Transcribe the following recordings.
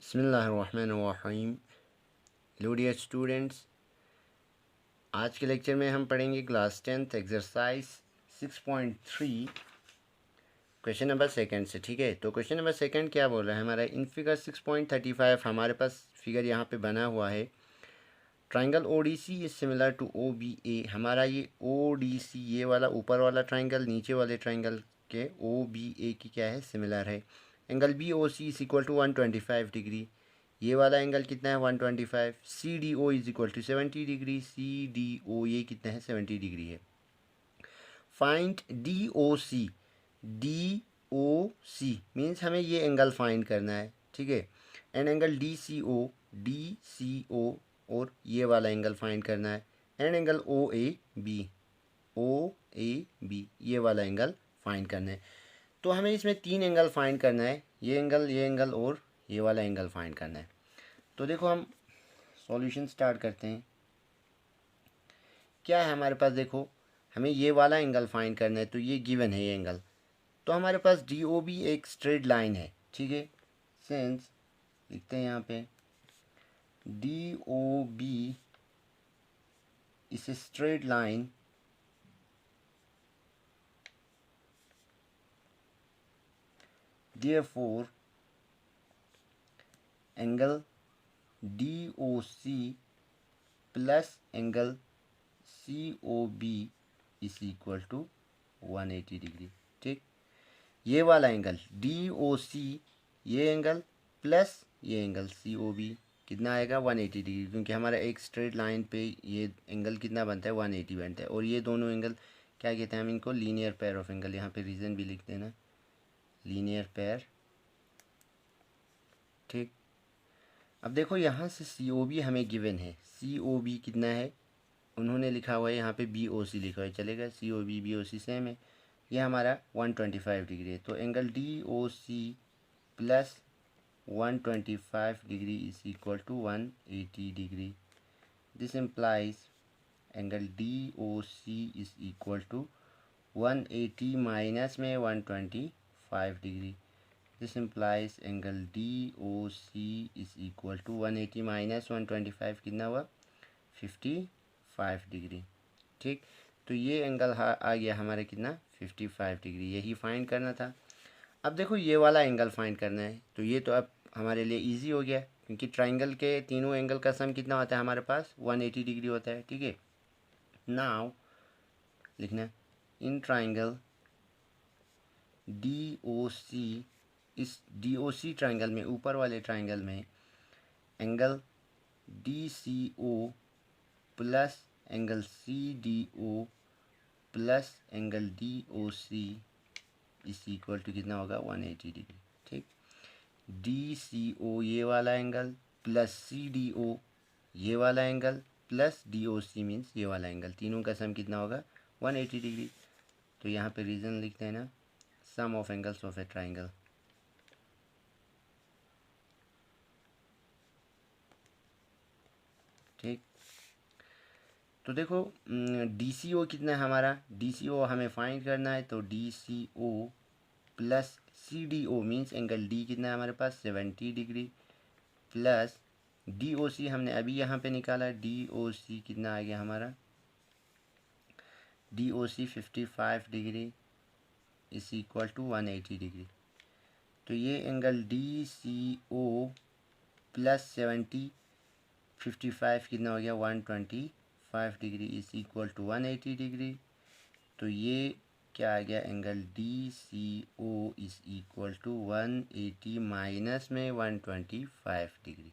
बिस्मिल्लाहिर्रहमानिर्रहीम। Hello dear students, आज के लेक्चर में हम पढ़ेंगे class 10th exercise 6.3 question number second से। ठीक है, तो क्वेश्चन नंबर सेकंड क्या बोल रहा है हमारा, इन फिगर 6.35 हमारे पास फिगर यहाँ पे बना हुआ है। Triangle ODC is similar to OBA. हमारा ये ओडीसी, ये वाला ऊपर वाला ट्राइंगल नीचे वाले ट्राइंगल के ओबीए की क्या है, सिमिलर है। Angle B O C is equal to 125 degree. ये वाला एंगल कितना है, 125। C D O is equal to 70 degree. C D O ये कितना है, 70 डिग्री है। Find D O C. D O C means हमें ये एंगल फाइंड करना है। ठीक है, and angle D C O और ये वाला एंगल फाइंड करना है। And angle O A B ये वाला एंगल फाइंड करना है। तो हमें इसमें तीन एंगल फाइंड करना है, ये एंगल और ये वाला एंगल फाइंड करना है। तो देखो हम सॉल्यूशन स्टार्ट करते हैं। क्या है हमारे पास, देखो हमें ये वाला एंगल फाइंड करना है, तो ये गिवन है ये एंगल। तो हमारे पास डी ओ बी एक स्ट्रेट लाइन है। ठीक है, सिंस लिखते हैं यहाँ पे D O B is a straight line therefore angle D O C plus angle C O B is equal to 180 degree. ठीक, ये वाला एंगल डी ओ सी, ये एंगल प्लस ये एंगल सी ओ बी कितना आएगा, 180 degree, क्योंकि हमारा एक स्ट्रेट लाइन पे ये एंगल कितना बनता है, 180 बनता है। और ये दोनों एंगल क्या कहते हैं हम इनको, लीनियर पेयर ऑफ एंगल। यहाँ पे रीज़न भी लिख देना, लीनियर पेयर। ठीक, अब देखो यहाँ से सी ओ बी हमें गिवन है। सी ओ बी कितना है, उन्होंने लिखा हुआ है यहाँ पे बी ओ सी लिखा हुआ है, चलेगा। सी ओ बी ओ सी सेम है। ये हमारा 125 डिग्री है, तो angle D O C plus 125 degree is equal to 180 degree. This implies angle D O C is equal to 180 minus में 125 degree. This implies angle D O C is equal to 180 minus 125 कितना हुआ, 55 degree. ठीक, तो ये angle आ गया हमारा कितना, 55 degree. यही फाइंड करना था। अब देखो ये वाला एंगल फाइंड करना है, तो ये तो अब हमारे लिए इजी हो गया, क्योंकि ट्राइंगल के तीनों एंगल का सम कितना होता है हमारे पास, 180 डिग्री होता है। ठीक है, नाउ लिखना in triangle D O C, इस डी ओ सी ट्राइंगल में, ऊपर वाले ट्राइंगल में angle D C O plus angle C D O plus angle D O C is equal to कितना होगा, 180 डिग्री। ठीक, डी सी ओ ये वाला angle plus C D O ये वाला angle plus D O C means ये वाला angle, तीनों का सम कितना होगा, 180 डिग्री। तो यहाँ पे रीज़न लिखते हैं ना, sum of angles of a triangle. ठीक, तो देखो डी सी ओ कितना है हमारा, डी सी ओ हमें फाइंड करना है, तो D C O plus C D O means angle D कितना है हमारे पास, 70 degree, plus D O C हमने अभी यहाँ पे निकाला, डी ओ सी कितना आ गया हमारा, D O C 55 degree is equal to 180 degree. तो ये angle D C O plus 70 55 कितना हो गया, 125 degree is equal to 180 degree. तो ये क्या आ गया, angle D C O is equal to 180 minus में 125 डिग्री।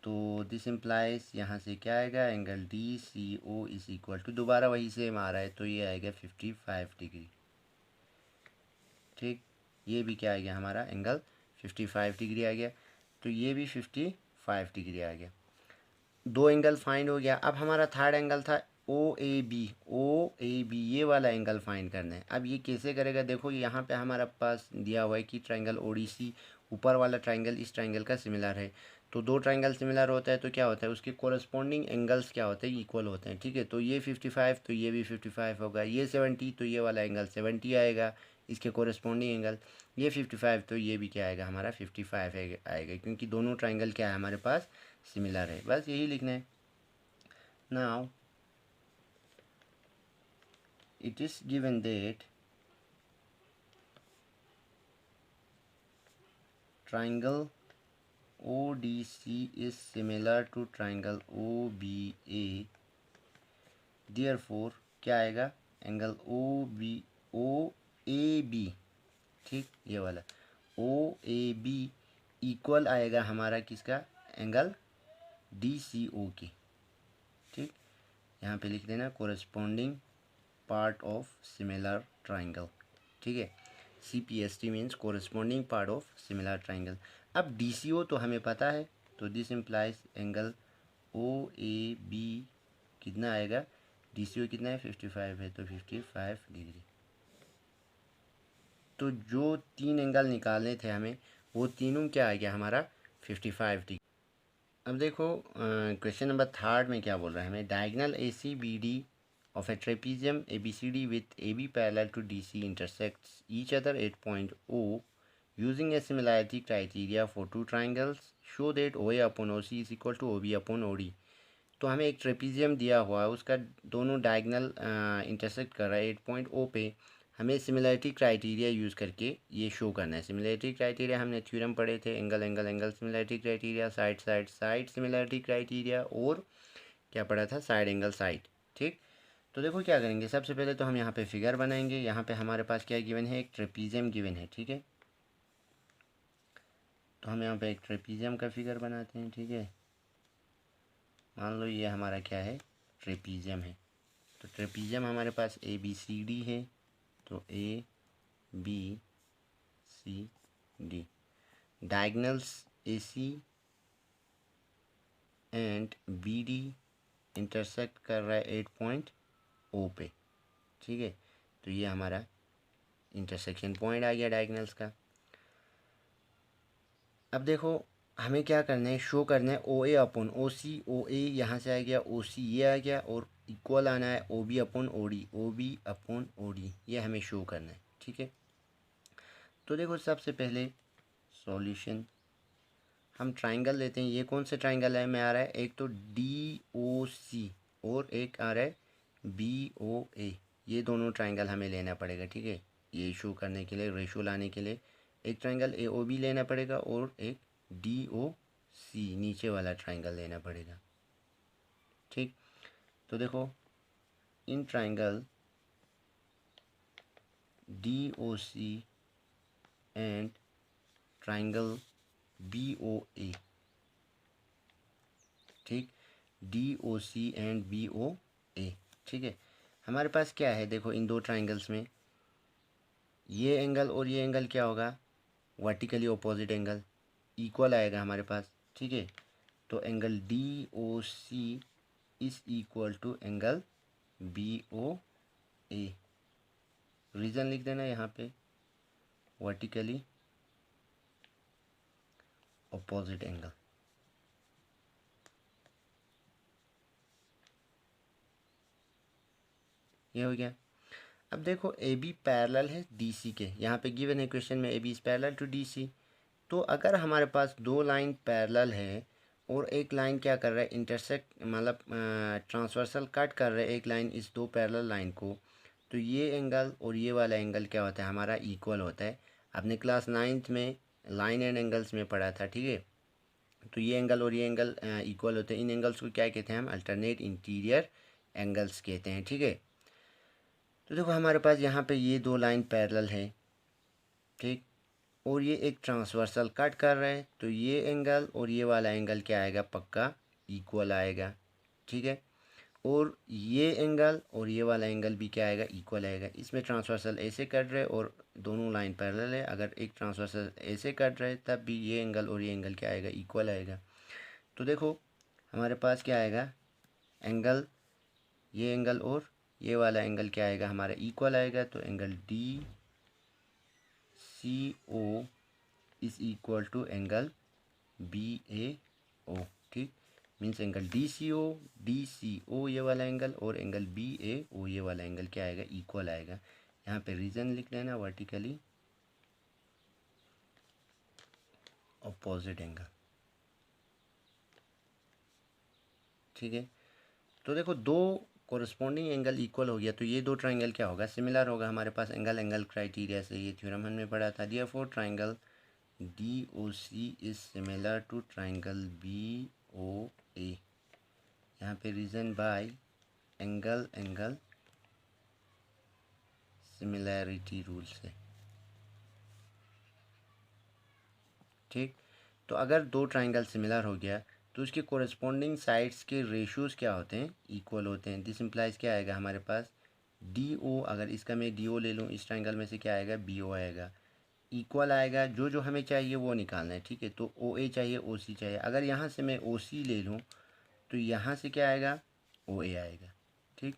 तो दिस इम्प्लाइज यहाँ से क्या आएगा, angle D C O is equal to, दोबारा वही सेम आ रहा है, तो ये आएगा 55 डिग्री। ठीक, ये भी क्या आ गया हमारा, एंगल 55 डिग्री आ गया। तो ये भी 55 डिग्री आ गया। दो एंगल फाइंड हो गया। अब हमारा थर्ड एंगल था ओ ए बी ये वाला एंगल फाइंड करना है। अब ये कैसे करेगा, देखो यहाँ पे हमारा पास दिया हुआ है कि ट्रायंगल ओडीसी ऊपर वाला ट्रायंगल इस ट्रायंगल का सिमिलर है। तो दो ट्रायंगल सिमिलर होता है तो क्या होता है, उसके कोरस्पॉन्डिंग एंगल्स क्या होते हैं, इक्वल होते हैं। ठीक है, तो ये 55 तो ये भी 55 होगा, ये 70 तो ये वाला एंगल 70 आएगा इसके कोरस्पॉन्डिंग एंगल, ये 55 तो ये भी क्या आएगा हमारा 55 आएगा, क्योंकि दोनों ट्रायंगल क्या है हमारे पास सिमिलर है। बस यही लिखना है। Now it is given that triangle ODC is similar to triangle OBA, therefore क्या आएगा, एंगल OAB, ठीक, ये वाला OAB इक्वल आएगा हमारा किसका, एंगल DCO की। ठीक, यहाँ पे लिख देना corresponding part of similar triangle. ठीक है, CPST means corresponding part of similar triangle. अब DCO तो हमें पता है, तो दिस इम्प्लाइज एंगल OAB कितना आएगा, DCO कितना है 55 है, तो 55 डिग्री। तो जो तीन एंगल निकालने थे हमें, वो तीनों क्या आ गया हमारा 55 डिग्री। अब देखो क्वेश्चन नंबर 3 में क्या बोल रहा है हमें, diagonal ACBD of a trapezium ABCD with AB parallel to DC intersects each other at point O using a similarity criteria for two triangles, show that OA upon OC is equal to OB upon OD। तो हमें एक trapezium दिया हुआ है, उसका दोनों diagonal intersect कर रहा है 8 पॉइंट O पे। हमें सिमिलरिटी क्राइटेरिया यूज़ करके ये शो करना है। सिमिलरिटी क्राइटेरिया हमने थ्योरम पढ़े थे, angle angle angle similarity criteria, side side side similarity criteria, और क्या पढ़ा था, साइड एंगल साइड। ठीक, तो देखो क्या करेंगे, सबसे पहले तो हम यहाँ पे फिगर बनाएंगे। यहाँ पे हमारे पास क्या गिवन है, एक ट्रेपीजियम गिवन है। ठीक है, तो हम यहाँ पे एक ट्रेपीजियम का फिगर बनाते हैं। ठीक है, मान लो ये हमारा क्या है, ट्रेपीजियम है। तो ट्रेपीजियम हमारे पास ABCD है, तो ABCD, diagonals AC and BD intersect कर रहा है 8 पॉइंट O पे। ठीक है, तो ये हमारा इंटरसेक्शन पॉइंट आ गया डायगोनल्स का। अब देखो हमें क्या करना है, शो करना है OA अपॉन OC। OA यहाँ से आ गया, OC ये आ गया, और इक्वल आना है OB upon OD, OB upon OD, ये हमें शो करना है। ठीक है, तो देखो सबसे पहले सॉल्यूशन, हम ट्राइंगल लेते हैं। ये कौन से ट्राइंगल है में आ रहा है, एक तो DOC और एक आ रहा है BOA। ये दोनों ट्राइंगल हमें लेना पड़ेगा। ठीक है, ये शो करने के लिए, रेशो लाने के लिए एक ट्राइंगल AOB लेना पड़ेगा और एक DOC नीचे वाला ट्राइंगल लेना पड़ेगा। ठीक, तो देखो in triangle DOC and triangle BOA, ठीक, DOC एंड BOA। ठीक है, हमारे पास क्या है, देखो इन दो ट्राइंगल्स में ये एंगल और ये एंगल क्या होगा, वर्टिकली अपोजिट एंगल, इक्वल आएगा हमारे पास। ठीक है, तो angle DOC is equal to angle BOA। Reason लिख देना यहाँ पे, वर्टिकली अपोजिट एंगल। ये हो गया। अब देखो AB पैरेलल है DC के, यहाँ पे गिवन है क्वेश्चन में AB is parallel to DC। तो अगर हमारे पास दो लाइन पैरेलल है और एक लाइन क्या कर रहा है, इंटरसेक्ट मतलब ट्रांसवर्सल कट कर रहा है एक लाइन इस दो पैरेलल लाइन को, तो ये एंगल और ये वाला एंगल क्या होता है हमारा, इक्वल होता है। आपने क्लास 9th में लाइन एंड एंगल्स में पढ़ा था। ठीक है, तो ये एंगल और ये एंगल इक्वल होते हैं। इन एंगल्स को क्या कहते हैं हम, अल्टरनेट इंटीरियर एंगल्स कहते हैं। ठीक है, तो देखो हमारे पास यहाँ पे ये दो लाइन पैरेलल है, ठीक, और ये एक ट्रांसवर्सल कट कर रहा है, तो ये एंगल और ये वाला एंगल क्या आएगा, पक्का इक्वल आएगा। ठीक है, और ये एंगल और ये वाला एंगल भी क्या आएगा, इक्वल आएगा। इसमें ट्रांसवर्सल ऐसे कट रहे और दोनों लाइन पैरेलल है, अगर एक ट्रांसवर्सल ऐसे कट रहे तब भी ये एंगल और ये एंगल क्या आएगा, इक्वल आएगा। तो देखो हमारे पास क्या आएगा, एंगल ये एंगल और ये वाला एंगल क्या आएगा हमारा इक्वल आएगा, तो angle D C O is equal to angle B A O. ठीक, means angle D C O ये वाला एंगल और एंगल बी ए ओ ये वाला एंगल क्या आएगा इक्वल आएगा। यहाँ पे रीजन लिख लेना वर्टिकली अपोजिट एंगल। ठीक है, तो देखो दो कोरस्पॉन्डिंग एंगल इक्वल हो गया तो ये दो ट्राइंगल क्या होगा सिमिलर होगा। हमारे पास एंगल एंगल क्राइटेरिया से ये थ्योरम हमने पढ़ा था। Therefore triangle D O C is similar to triangle B O A. यहाँ पे reason by angle angle similarity rule से। ठीक, तो अगर दो ट्राइंगल सिमिलर हो गया तो उसके कोरस्पॉन्डिंग साइड्स के रेशियोज़ क्या होते हैं इक्वल होते हैं। दिस इम्प्लाइज क्या आएगा हमारे पास डी ओ, अगर इसका मैं डी ओ ले लूँ इस ट्राइंगल में से क्या आएगा बी ओ आएगा, इक्वल आएगा। जो जो हमें चाहिए वो निकालना है। ठीक है, तो ओ ए चाहिए ओ सी चाहिए, अगर यहाँ से मैं ओ सी ले लूँ तो यहाँ से क्या आएगा ओ ए आएगा। ठीक,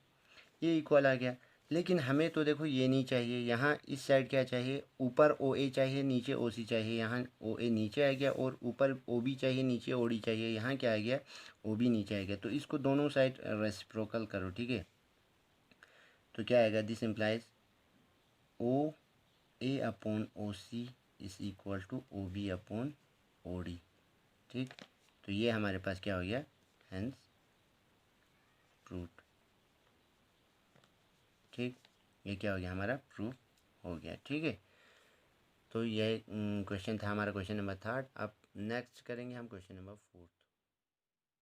ये इक्वल आ गया। लेकिन हमें तो देखो ये नहीं चाहिए, यहाँ इस साइड क्या चाहिए ऊपर ओ ए चाहिए नीचे ओ सी चाहिए। यहाँ ओ ए नीचे आ गया और ऊपर ओ बी चाहिए नीचे ओ डी चाहिए। यहाँ क्या आ गया ओ बी नीचे आ गया, तो इसको दोनों साइड रेसिप्रोकल करो। ठीक है, तो क्या आएगा this implies O A upon O C is equal to O B upon O D. ठीक, तो ये हमारे पास क्या हो गया हेंस प्रूफ। ठीक, ये क्या हो गया हमारा प्रूफ हो गया। ठीक है, तो ये क्वेश्चन था हमारा क्वेश्चन नंबर 3। अब नेक्स्ट करेंगे हम क्वेश्चन नंबर 4।